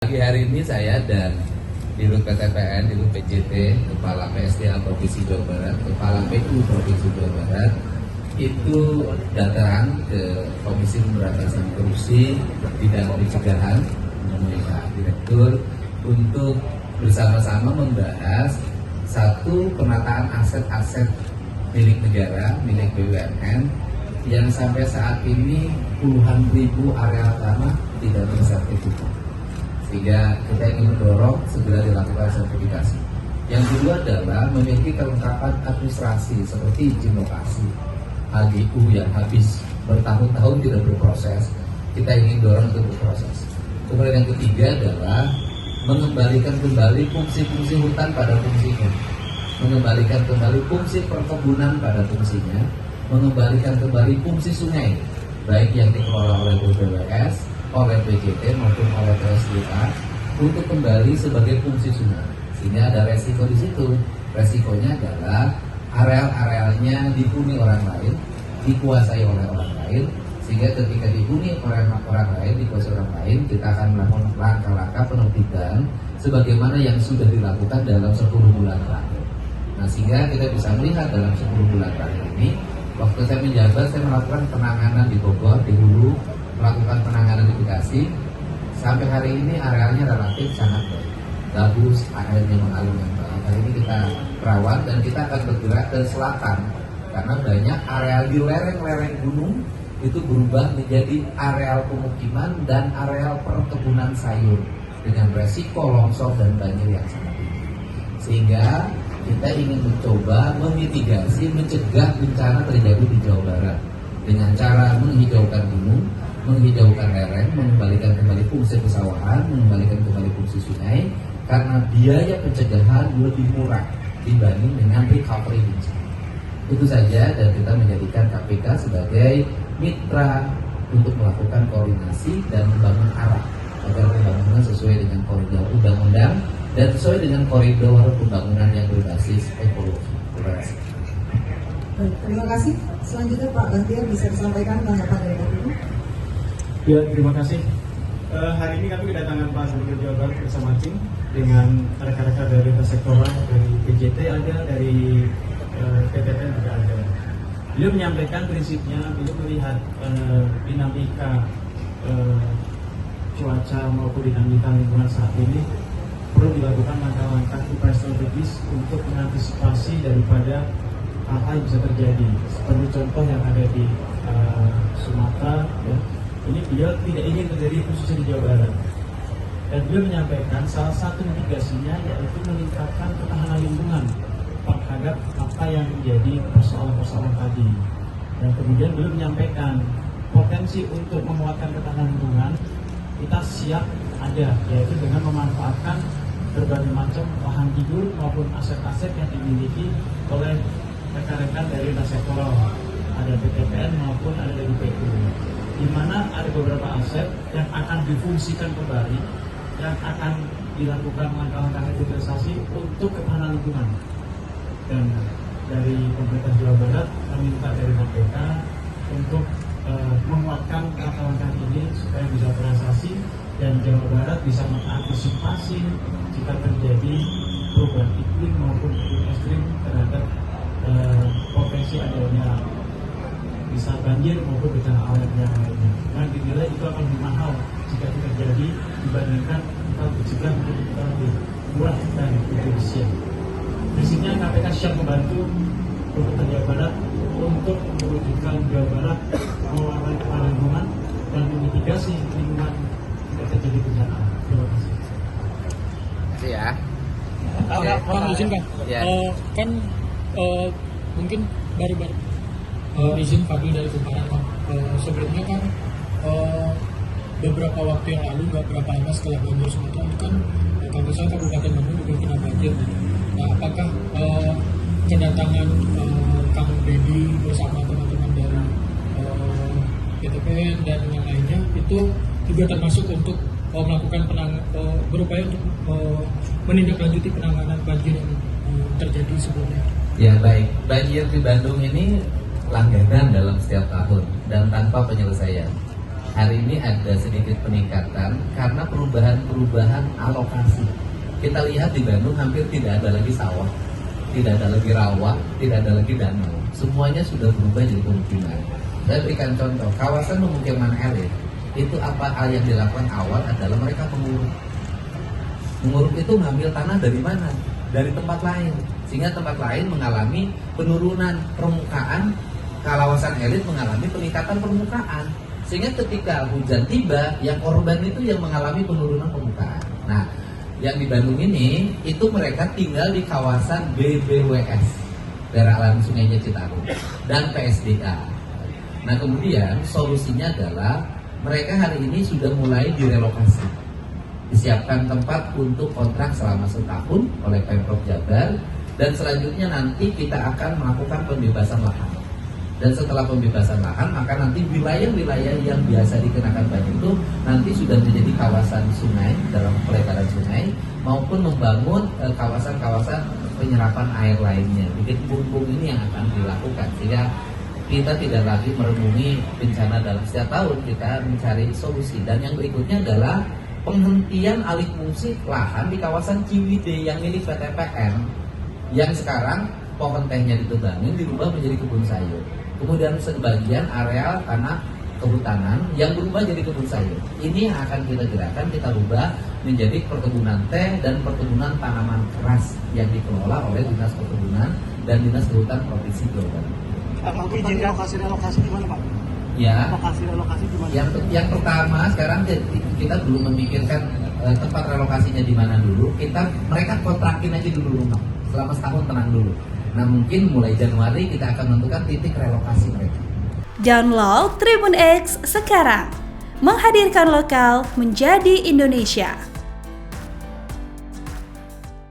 Pagi hari ini saya dan Dirut PTPN, Dirut PJT, Kepala PSDA Provinsi Jawa Barat, Kepala PU Provinsi Jawa Barat itu datang ke Komisi Pemberantasan Korupsi Bidang Pencegahan menemui Pak Direktur untuk bersama-sama membahas satu penataan aset-aset milik negara, milik BUMN yang sampai saat ini puluhan ribu areal tanah tidak tersertifikasi. Sehingga kita ingin mendorong segera dilakukan sertifikasi. Yang kedua adalah memiliki kelengkapan administrasi seperti izin lokasi, HGU yang habis bertahun-tahun tidak berproses, kita ingin dorong untuk berproses. Kemudian yang ketiga adalah mengembalikan kembali fungsi-fungsi hutan pada fungsinya, mengembalikan kembali fungsi perkebunan pada fungsinya, mengembalikan kembali fungsi sungai, baik yang dikelola oleh BPWS, oleh PJT maupun oleh PSDA untuk kembali sebagai fungsi sungai. Sehingga ada resiko di situ. Resikonya adalah areal-arealnya dihuni orang lain, dikuasai oleh orang lain, sehingga ketika dihuni oleh orang lain, dikuasai orang lain, kita akan melakukan langkah-langkah penertiban sebagaimana yang sudah dilakukan dalam 10 bulan terakhir. Nah, sehingga kita bisa melihat dalam 10 bulan terakhir ini, waktu saya menjabat, saya melakukan penanganan di Bogor, di Hulu, melakukan penanganan di Bekasi. Sampai hari ini arealnya relatif sangat bagus, airnya mengalir yang baik. Hari ini kita rawat dan kita akan bergerak ke selatan karena banyak areal di lereng-lereng gunung itu berubah menjadi areal pemukiman dan areal perkebunan sayur dengan resiko longsor dan banjir yang sangat tinggi. Sehingga kita ingin mencoba memitigasi, mencegah bencana terjadi di Jawa Barat dengan cara menghijaukan gunung, menghijaukan lereng, mengembalikan kembali fungsi pesawahan, mengembalikan kembali fungsi sungai, karena biaya pencegahan lebih murah dibanding dengan recovery bencana. Itu saja, dan kita menjadikan KPK sebagai mitra untuk melakukan koordinasi dan membangun arah agar pembangunan sesuai dengan koridor undang-undang dan sesuai dengan koridor pembangunan yang berbasis ekologi. Terima kasih. Terima kasih. Selanjutnya Pak Gantian bisa disampaikan tanggapan dari KPU. Ya, terima kasih. Hari ini kami kedatangan Pak Gubernur Jawa Barat bersama tim dengan rekan-rekan dari sektoral, dari PJT ada, dari PTPN juga ada. Beliau menyampaikan prinsipnya, beliau melihat dinamika cuaca maupun dinamika lingkungan saat ini perlu dilakukan langkah-langkah upaya strategis untuk mengantisipasi daripada hal-hal yang bisa terjadi. Seperti contoh yang ada di Sumatera, ya. Ini beliau tidak ingin terjadi khususnya di Jawa Barat. Dan beliau menyampaikan salah satu mitigasinya yaitu meningkatkan ketahanan lingkungan terhadap apa yang menjadi persoalan-persoalan tadi. Dan kemudian beliau menyampaikan potensi untuk menguatkan ketahanan lingkungan kita siap ada, yaitu dengan memanfaatkan berbagai macam lahan tidur maupun aset-aset yang dimiliki oleh rekan-rekan dari sektoral, ada PTPN maupun ada dari PU, di mana ada beberapa aset yang akan difungsikan kembali, yang akan dilakukan langkah-langkah revitalisasi untuk ketahanan lingkungan. Dan dari pemerintah Jawa Barat meminta dari KPK untuk menguatkan langkah-langkah ini supaya bisa terrealisasi dan Jawa Barat bisa mengantisipasi jika terjadi perubahan iklim maupun iklim ekstrim terhadap potensi adanya bisa banjir maupun bencana alam yang lainnya. Dan dinilai itu akan lebih mahal jika itu terjadi dibandingkan kita mencegah untuk kita lebih murah dan lebih efisien. Prinsipnya KPK siap membantu pemerintah Jawa Barat untuk mewujudkan Jawa Barat mengelola ketahanan lingkungan dan memitigasi lingkungan jika terjadi bencana. Terima kasih. Ya. Bang izin Bang, Ya. kan mungkin baru-baru izin Fadil dari Kumparan Bang. Sebelumnya kan beberapa waktu yang lalu, nggak berapa lama setelah banjir Sumatera itu kan tentu saja Kabupaten Bandung juga kena banjir. Nah, apakah kedatangan Kang Deddy bersama teman-teman dari PTPN dan yang lainnya itu juga termasuk untuk melakukan berupaya untuk menindaklanjuti penanganan banjir yang terjadi sebelumnya? Ya baik, banjir di Bandung ini langganan dalam setiap tahun dan tanpa penyelesaian. hari ini ada sedikit peningkatan karena perubahan alokasi. Kita lihat di Bandung hampir tidak ada lagi sawah, tidak ada lagi rawa, tidak ada lagi danau. Semuanya sudah berubah jadi pemukiman. Saya berikan contoh, kawasan pemukiman elit, itu apa hal yang dilakukan awal adalah mereka menguruk. Menguruk itu mengambil tanah dari mana? Dari tempat lain. Sehingga tempat lain mengalami penurunan permukaan, kawasan elit mengalami peningkatan permukaan. Sehingga ketika hujan tiba, yang korban itu yang mengalami penurunan permukaan. Nah, yang di Bandung ini, itu mereka tinggal di kawasan BBWS, daerah aliran sungainya Citarum, dan PSDA. Nah, kemudian solusinya adalah mereka hari ini sudah mulai direlokasi. Disiapkan tempat untuk kontrak selama setahun oleh Pemprov Jabar, dan selanjutnya nanti kita akan melakukan pembebasan lahan. Dan setelah pembebasan lahan, maka nanti wilayah-wilayah yang biasa dikenakan pajak itu nanti sudah menjadi kawasan sungai dalam peletaran sungai, maupun membangun kawasan-kawasan penyerapan air lainnya. Bikin pumpung ini yang akan dilakukan, sehingga kita tidak lagi merenungi bencana dalam setiap tahun, kita mencari solusi. Dan yang berikutnya adalah penghentian alih fungsi lahan di kawasan Ciwidey yang milik PTPN, yang sekarang pohon tehnya ditebangin dirubah menjadi kebun sayur. Kemudian sebagian areal tanah kehutanan yang berubah jadi kebun sayur. Ini yang akan kita gerakan, kita rubah menjadi perkebunan teh dan perkebunan tanaman keras yang dikelola oleh Dinas Perkebunan dan Dinas Kehutanan Provinsi Jawa Barat. Pak, izin relokasi di mana, Pak? Ya. Relokasi di mana? Yang pertama sekarang kita belum memikirkan tempat relokasinya di mana dulu. Mereka kontrakin aja dulu rumah selama setahun, tenang dulu. Nah, mungkin mulai Januari kita akan menentukan titik relokasi mereka. Download Tribun X sekarang, menghadirkan lokal menjadi Indonesia.